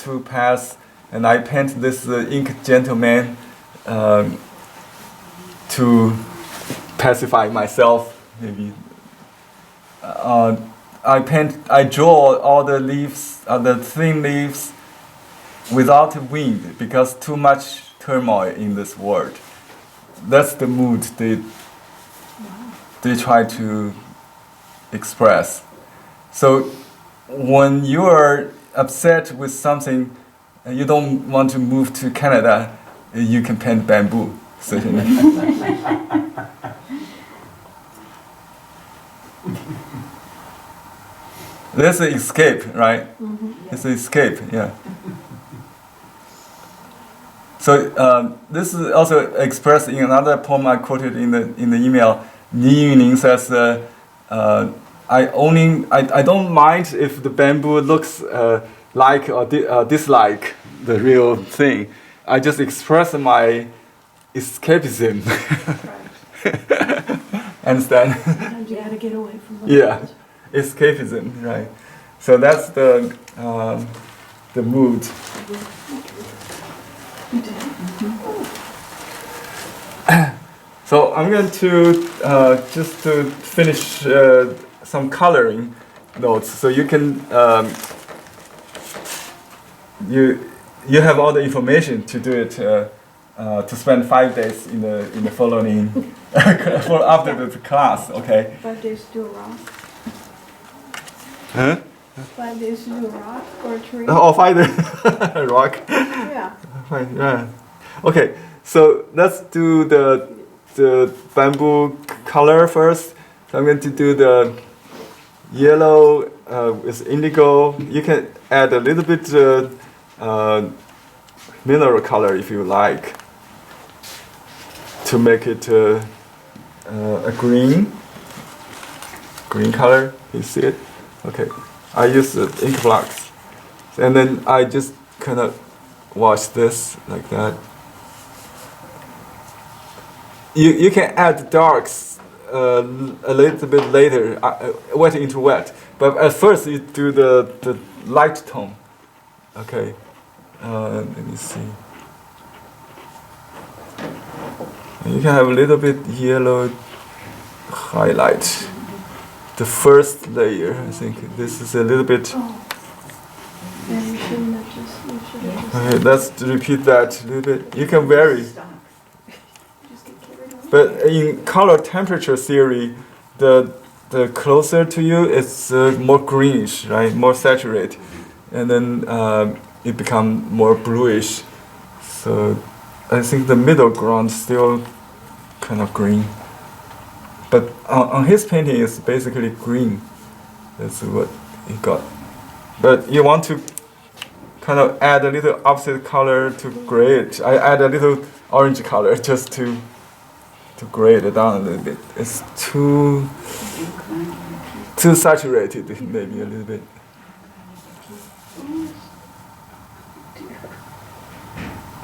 to pass, and I paint this ink gentleman to pacify myself, maybe. I draw all the leaves, the thin leaves, without wind, because too much turmoil in this world. That's the mood they try to express. So when you are upset with something, and you don't want to move to Canada, you can paint bamboo, certainly. There's an escape, right? Mm-hmm. It's an escape, yeah. So this is also expressed in another poem I quoted in the email. Ni Yuning says, I don't mind if the bamboo looks like or dislike the real thing. I just express my escapism. Understand? Sometimes you gotta get away from the world. Escapism, right? So that's the mood. So I'm going to just to finish some coloring notes, so you can you have all the information to do it. To spend 5 days in the following for after the class, okay? 5 days to do a rock. Huh? 5 days to do a rock or a tree. Oh, 5 days rock. Yeah. Yeah. Okay, so let's do the bamboo color first. So I'm going to do the yellow with indigo. You can add a little bit mineral color if you like, to make it a green color. You see it? Okay. I use the ink blocks, and then I just kind of wash this like that. You can add darks a little bit later, wet into wet. But at first you do the light tone. Okay. Let me see. You can have a little bit yellow highlight. The first layer, I think this is a little bit. Oh. Yeah, you shouldn't have just. Okay, let's repeat that a little bit. You can vary. But in color temperature theory, the closer to you, it's more greenish, right? More saturated, and then it becomes more bluish. So I think the middle ground still kind of green. But on his painting, it's basically green. That's what he got. But you want to kind of add a little opposite color to gray it. I add a little orange color just to gray it down a little bit. It's too saturated, maybe a little bit.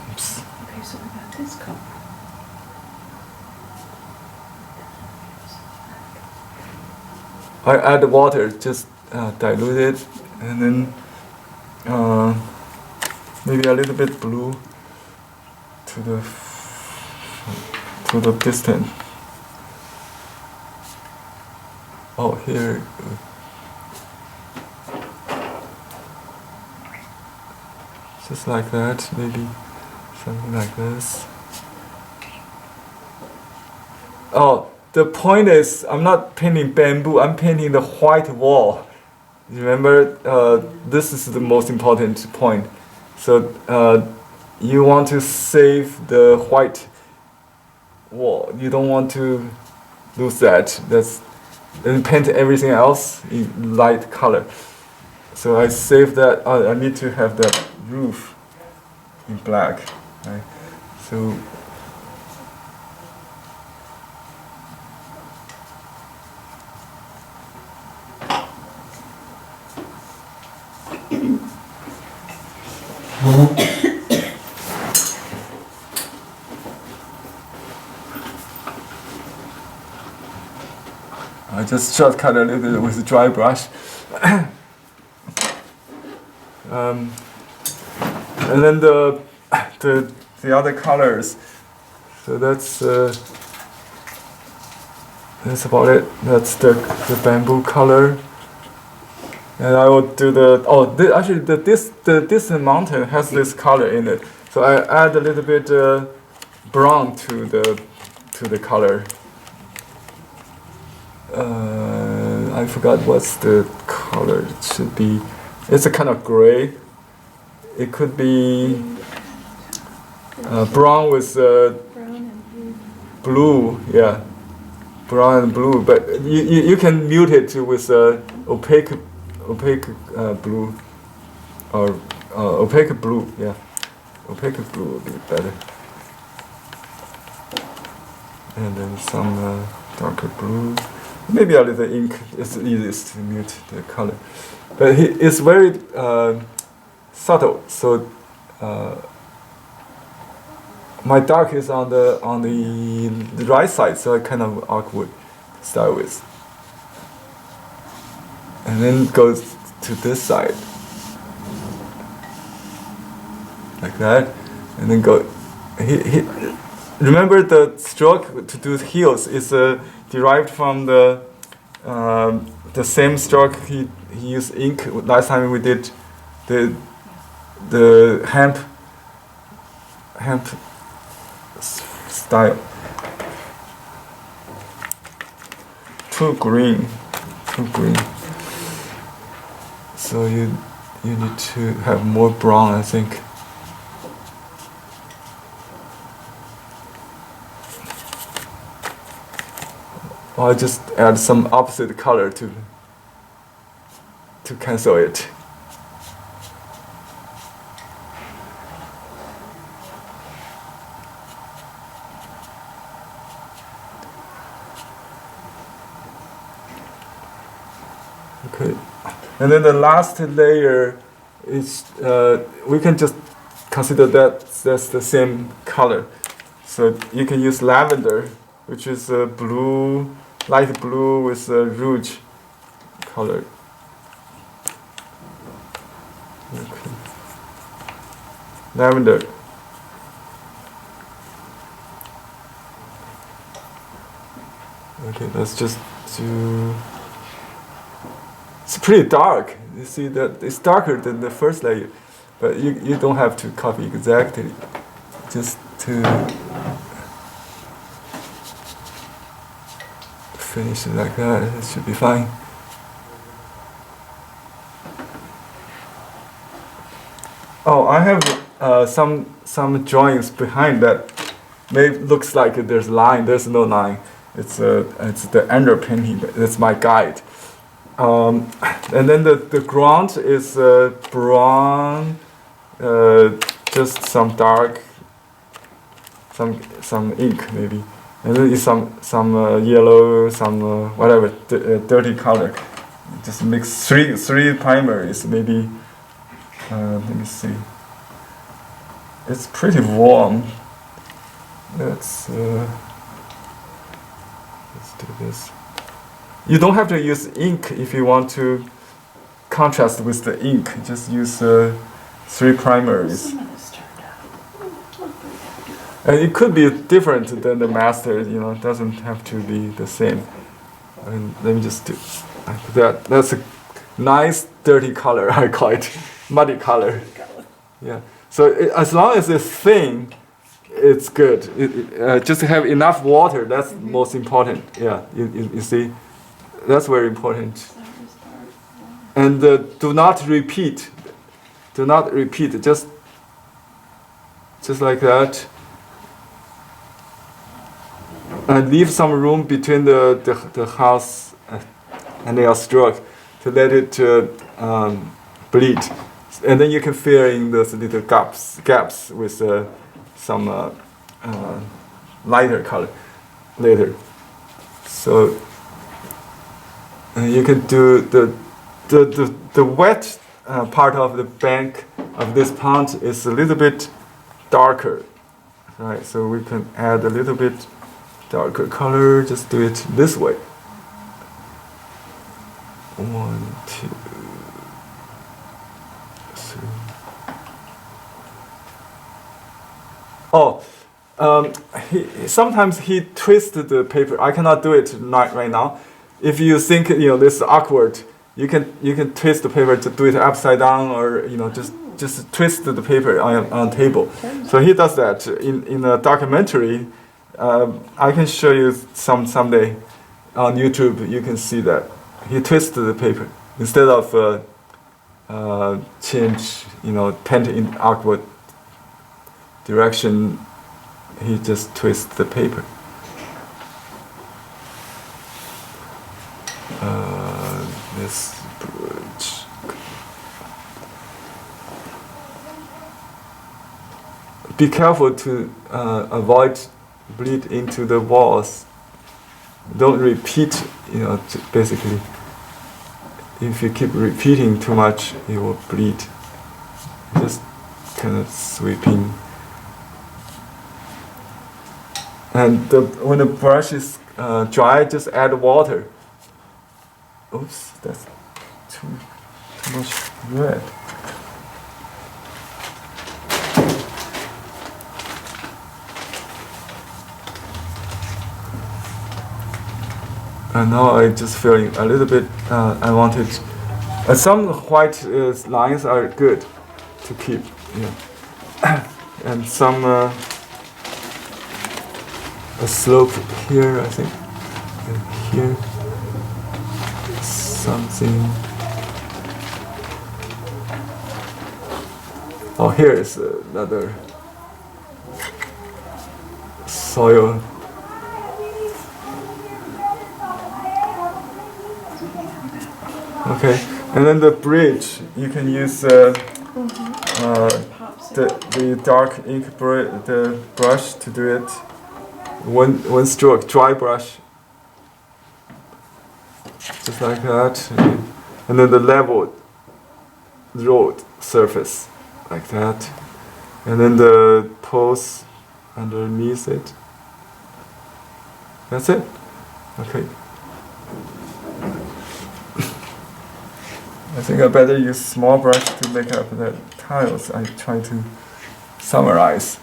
Oops. Okay, so we got this color. I add water, just dilute it, and then maybe a little bit blue to the distance. Oh, here. Just like that, maybe something like this. Oh, the point is, I'm not painting bamboo, I'm painting the white wall. Remember, this is the most important point. So you want to save the white wall. You don't want to lose that. And paint everything else in light color. So I save that. I need to have the roof in black. Right? So. I just shortcut a little bit with a dry brush. And then the other colors. So that's about it. That's the bamboo color. And I will do this mountain has this color in it. So I add a little bit brown to the color. I forgot what's the color. It should be. It's a kind of gray. It could be brown with Brown and blue. blue. Yeah, brown and blue. But you can mute it with opaque blue or opaque blue. Yeah, opaque blue would be better. And then some darker blue. Maybe a little ink is the easiest to mute the color. But it's very subtle. So my dark is on the right side, so I kind of awkward to start with. And then goes to this side. Like that. And then go. Remember the stroke to do heels is derived from the same stroke he used ink last time we did the hemp style. Too green. So you need to have more brown, I think. Or I just add some opposite color to cancel it. Okay, and then the last layer is we can just consider that's the same color. So you can use lavender, which is blue, light blue with rouge color. Okay. Lavender. Okay, let's just do. It's pretty dark. You see that it's darker than the first layer, but you don't have to copy exactly. Just to finish it like that, it should be fine. Oh, I have some drawings behind that. Maybe looks like there's line. There's no line. It's the underpainting. That's my guide. And then the ground is brown, just some dark, some ink maybe, and then is some yellow, some whatever dirty color. Just mix three primers maybe. Let me see. It's pretty warm. Let's do this. You don't have to use ink if you want to contrast with the ink. Just use 3 primers. Some of this turned out. And it could be different than the master. It doesn't have to be the same. And let me just do that. That's a nice dirty color. I call it muddy color. Yeah. So as long as it's thin, it's good. Just have enough water. That's most important. Yeah. You see. That's very important. And do not repeat. Do not repeat. Just like that. And leave some room between the house and your stroke to let it bleed. And then you can fill in those little gaps with some lighter color later. So. You can do the wet part of the bank of this pond is a little bit darker, right? So we can add a little bit darker color. Just do it this way. 1, 2, 3. Oh, sometimes he twists the paper. I cannot do it right now. If you think this is awkward, you can twist the paper to do it upside down, or just twist the paper on a table. So he does that in a documentary. I can show you someday on YouTube. You can see that he twisted the paper instead of change, tend in awkward direction. He just twists the paper. This bridge. Be careful to avoid bleed into the walls. Don't repeat, basically. If you keep repeating too much, it will bleed. Just kind of sweeping. And when the brush is dry, just add water. Oops, that's too much red. And now I just feeling a little bit. I wanted some white lines are good to keep, and some a slope here, I think, and here something. Oh, here is another soil. Okay, and then the bridge, you can use the dark ink the brush to do it. One stroke, dry brush, just like that, and then the level road surface, like that, and then the pose underneath it. That's it. Okay. I think I better use small brush to make up the tiles. I try to summarize.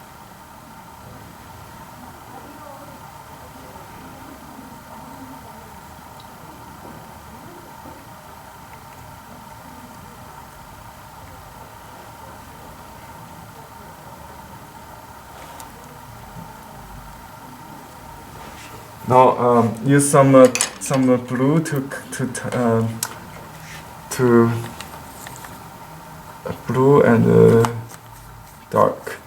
Now use some blue to blue and dark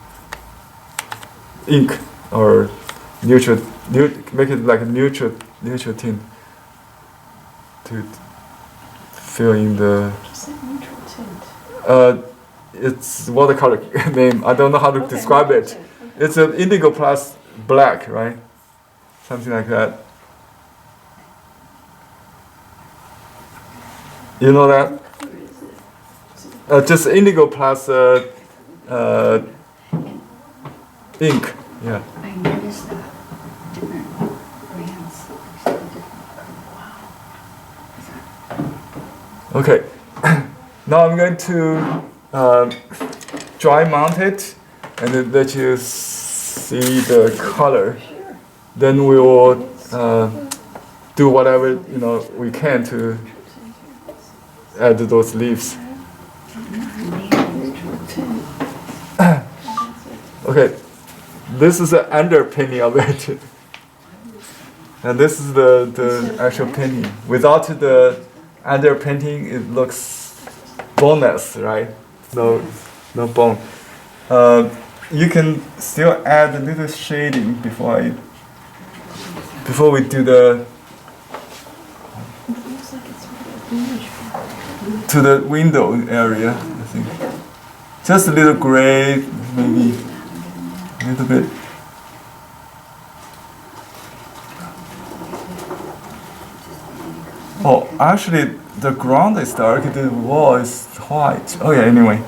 ink or neutral, make it like a neutral tint to fill in the. What's that neutral tint? It's watercolor name. I don't know how to describe it. Okay. It's an indigo plus black, right? Something like that. You know that? Just indigo plus ink. Yeah. I noticed that. Different brands. Wow. Okay. Now I'm going to dry mount it and then let you see the color. Then we will do whatever we can to add those leaves. Okay, this is the underpinning of it, and this is the actual painting. Without the underpainting, it looks boneless, right? No bone. You can still add a little shading before we do the to the window area. I think just a little gray, maybe a little bit. Oh, actually, the ground is dark. The wall is white. Oh yeah. Anyway,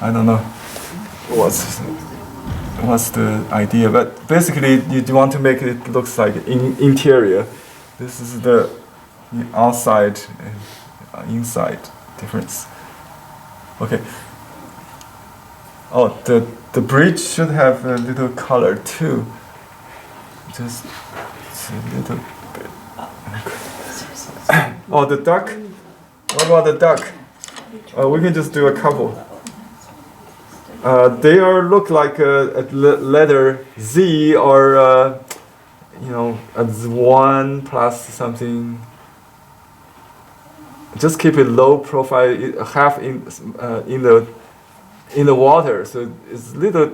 I don't know what's the idea, but basically you want to make it looks like interior. This is the outside and inside difference. Okay. Oh, the bridge should have a little color too. Just it's a little bit. Oh, the duck. What about the duck? We can just do a couple. They are look like a letter Z or a 1 plus something. Just keep it low profile, half in the water, so it's little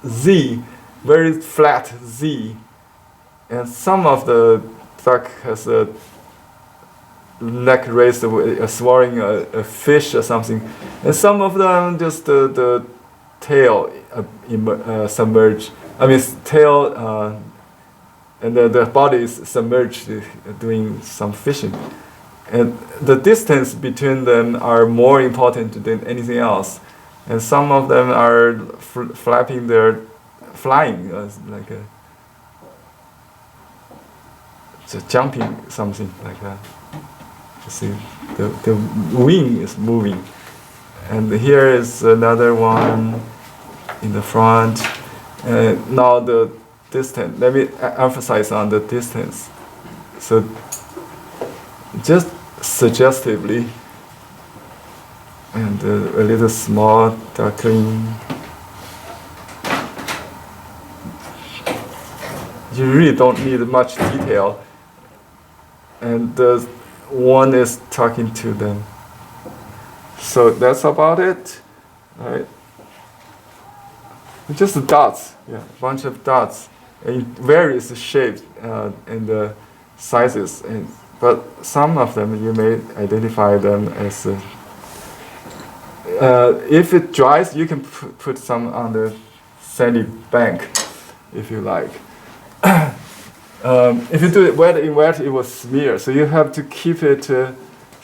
Z, very flat Z, and some of the duck has a neck raised, swallowing a fish or something, and some of them just the tail submerged. I mean tail and the body is submerged, doing some fishing. And the distance between them are more important than anything else. And some of them are flapping their flying, like jumping, something like that. You see, the wing is moving. And here is another one in the front. Now the distance. Let me emphasize on the distance. So just suggestively, and a little small duckling. You really don't need much detail, and the one is talking to them. So that's about it, right? Just dots, yeah, a bunch of dots in various shapes and sizes, but some of them you may identify them as. If it dries, you can put some on the sandy bank, if you like. If you do it wet in wet, it will smear. So you have to keep it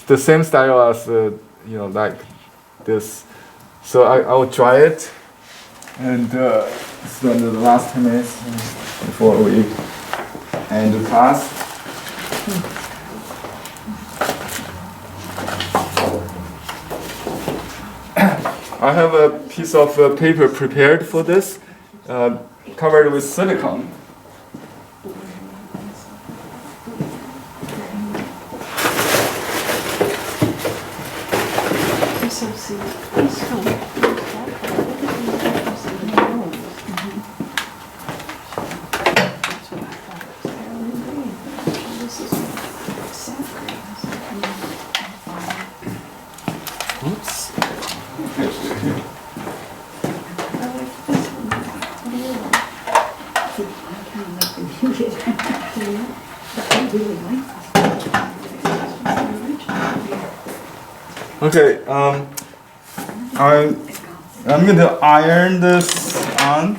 the same style as like this. So I will dry it and spend the last 10 minutes before we end the class. I have a piece of paper prepared for this, covered with silicone. Okay, I'm going to iron this on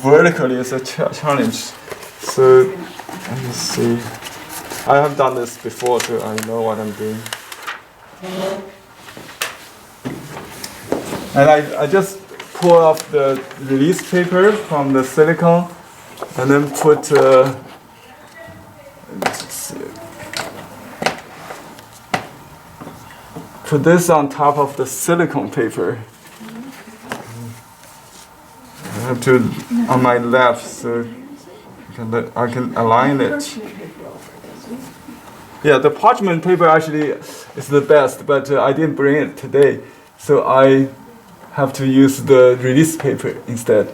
vertically. It's a challenge. So let me see. I have done this before, so I know what I'm doing. And I just pull off the release paper from the silicone, and then put. Put this on top of the silicone paper. I have to on my left, so I can align it. Yeah, the parchment paper actually is the best, but I didn't bring it today, so I have to use the release paper instead.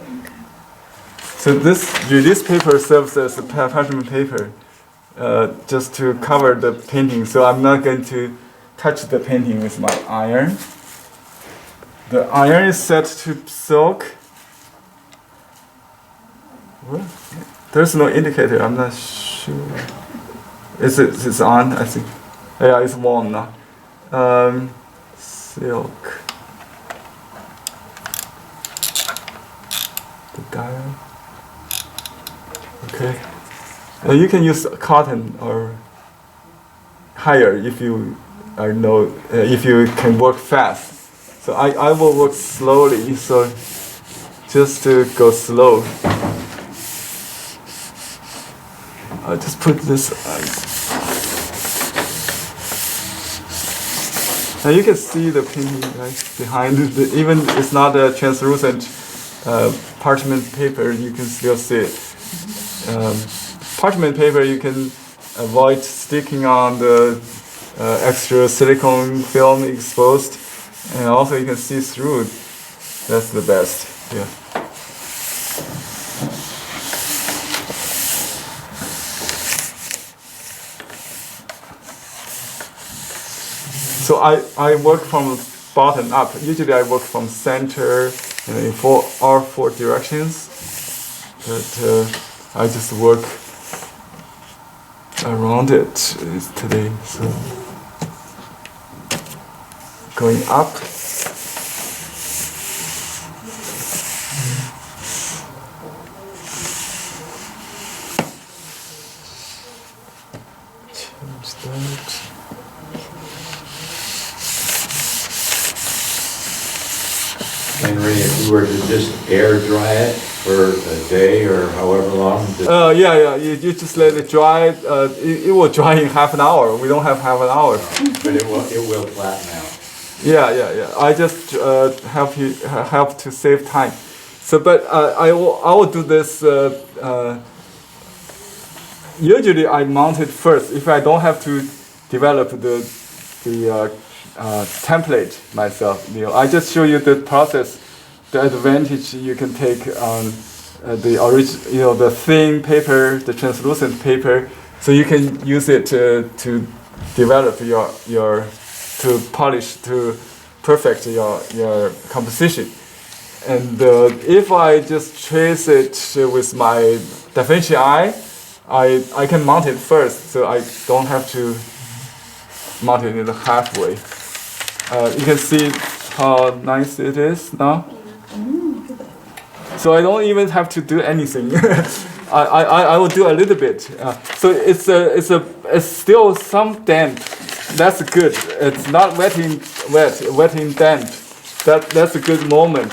So this release paper serves as a parchment paper, just to cover the painting. So I'm not going to touch the painting with my iron. The iron is set to silk. What? There's no indicator. I'm not sure. It's on? I think. Yeah, it's warm now. Silk. The dial. Okay. You can use cotton or higher if you if you can work fast. So I will work slowly, so just to go slow. I'll just put this Now you can see the painting right behind. Even it's not a translucent parchment paper, you can still see it. Parchment paper you can avoid sticking on the extra silicone film exposed, and also you can see through. That's the best. Yeah. So I work from bottom up. Usually I work from center in all four directions. But I just work around it today. So going up. Change that. Henry, if you were to just air dry it for a day or however long, Yeah. You just let it dry. It will dry in half an hour. We don't have half an hour. but it will flatten out. Yeah. I just help to save time. So, but I will do this. Usually I mount it first if I don't have to develop the template myself. I just show you the process, the advantage you can take on the thin paper, the translucent paper, so you can use it to develop to polish, to perfect your composition. And if I just trace it with my DaVinci Eye, I can mount it first, so I don't have to mount it in the halfway. You can see how nice it is now. So I don't even have to do anything. I will do a little bit. So it's still some damp. That's good. It's not wetting damp. That's a good moment.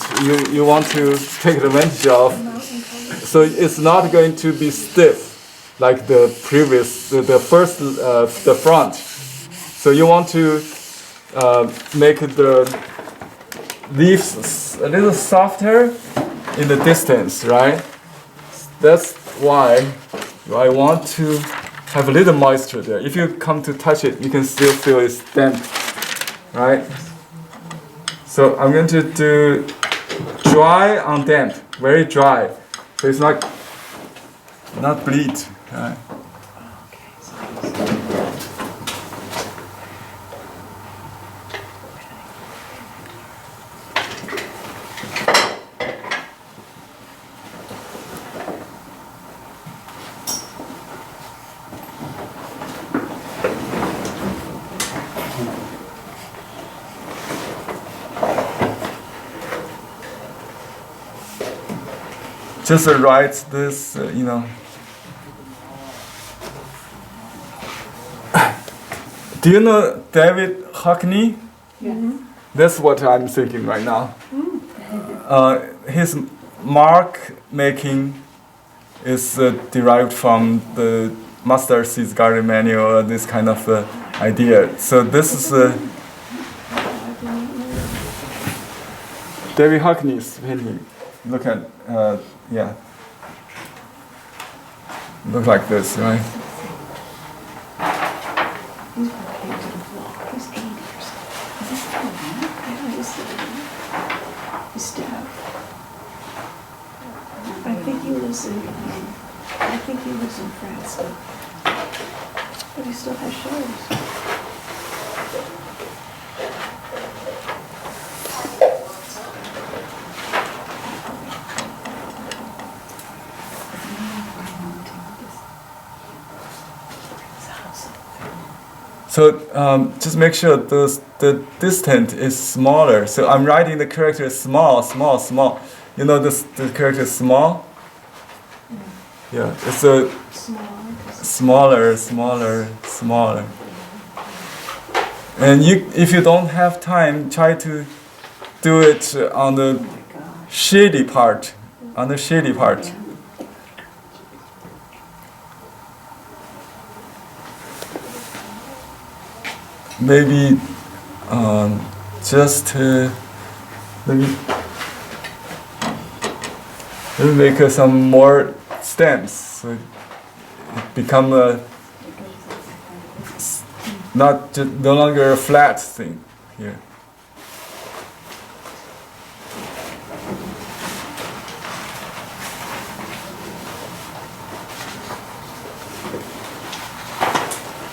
You want to take advantage of. So it's not going to be stiff like the front. So you want to make the leaves a little softer in the distance, right? That's why I want to have a little moisture there. If you come to touch it, you can still feel it's damp, right? So I'm going to do dry on damp, very dry. So it's not bleed, right? Just write this, Do you know David Hockney? Yeah. That's what I'm thinking right now. His mark making is derived from the Master Seeds Garden Manual, this kind of idea. So this is David Hockney's painting. Look at, look like this, right? He's 80 or something. Is he still around? Yeah, he's still around. He's still. I think he lives in France, but he still has shows. So just make sure the distance is smaller. So I'm writing the character small. You know the character is small? Yeah, it's a smaller. And if you don't have time, try to do it on the shady part. Maybe just let me make some more stems, so it become no longer a flat thing here.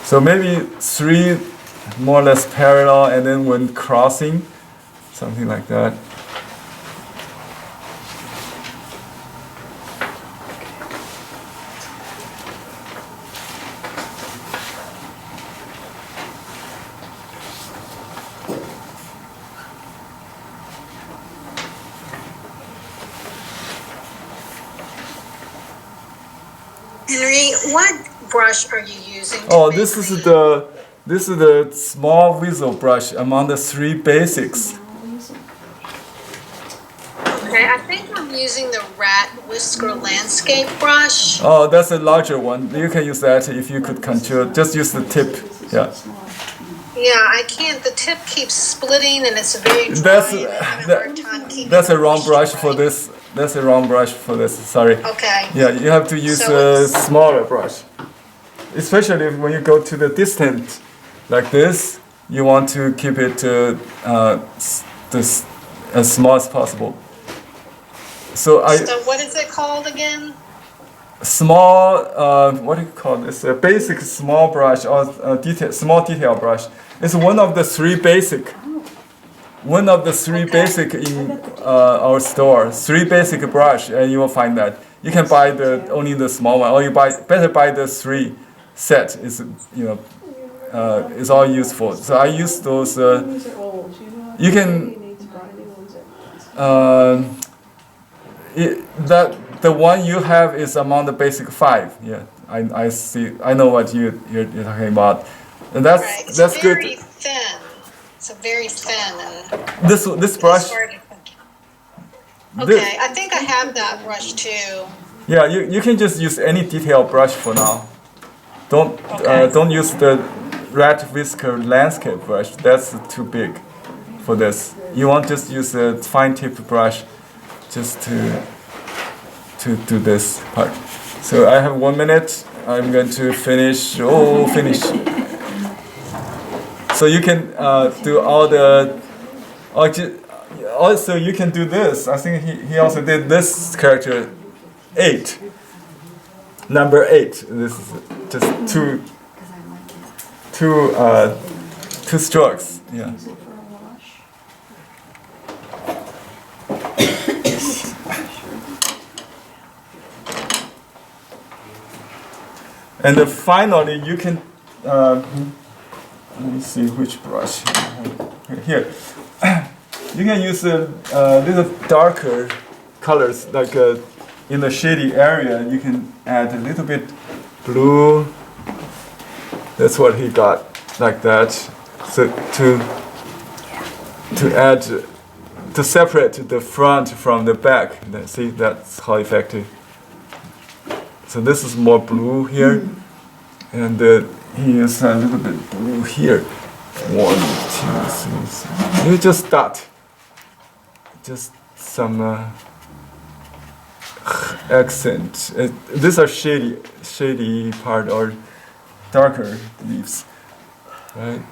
So maybe 3 more or less parallel, and then when crossing, something like that. Henry, what brush are you using? Oh, this is the small whistle brush among the 3 basics. Okay, I think I'm using the rat whisker landscape brush. Oh, that's a larger one. You can use that if you could control. Just use the tip. Yeah. Yeah, I can't. The tip keeps splitting and it's very dry. and I'm having a hard time keeping That's a the wrong brush right. for this. That's a wrong brush for this. Sorry. Okay. Yeah, you have to use So a it's- smaller brush. Especially when you go to the distant like this, you want to keep it as small as possible. So So what is it called again? small, what do you call this? A basic small brush or small detail brush. It's one of the 3 basic. One of the 3 Okay. basic in our store. 3 basic brush, and you will find that. You can buy only the small one, or you better buy the 3 set. Is is all useful. So I use those. These are old. You can. You need to buy new ones at once. The one you have is among the basic 5. Yeah, I see. I know what you're talking about, and Right. It's that's very good. thin. It's a very thin and This brush. it's hard to- This- Okay, I think I have that brush too. Yeah, you can just use any detail brush for now. Don't use the rat whisker landscape brush. That's too big for this. You want just use a fine tip brush just to do this part. So I have 1 minute. I'm going to finish. Oh, finish. So you can do all the. Also, you can do this. I think he also did this character 8. Number 8. This is just two strokes. Yeah. Use it for a wash. And then finally, you can. Let me see which brush. Here. You can use a little darker colors, like in the shady area. You can add a little bit blue. That's what he got, like that. So to separate the front from the back. See, that's how effective. So this is more blue here, and he uses a little bit blue here. 1, 2, 3, 4. You just dot. Just some accent. These are shady part or darker leaves, right?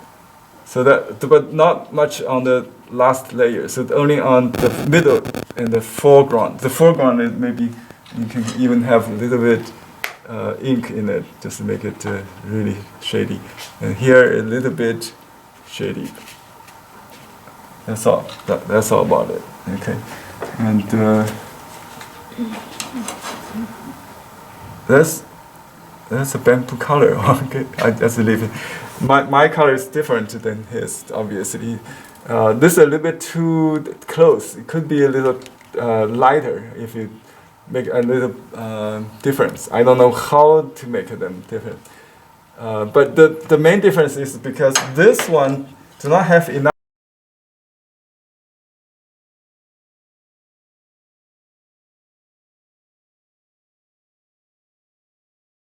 So but not much on the last layer. So only on the middle and the foreground. The foreground is maybe you can even have a little bit ink in it just to make it really shady. And here a little bit shady. That's all. That's all about it. Okay, and that's a bamboo color. Okay, I just leave it. My color is different than his, obviously. This is a little bit too close. It could be a little lighter if you make a little difference. I don't know how to make them different. But the main difference is because this one do not have enough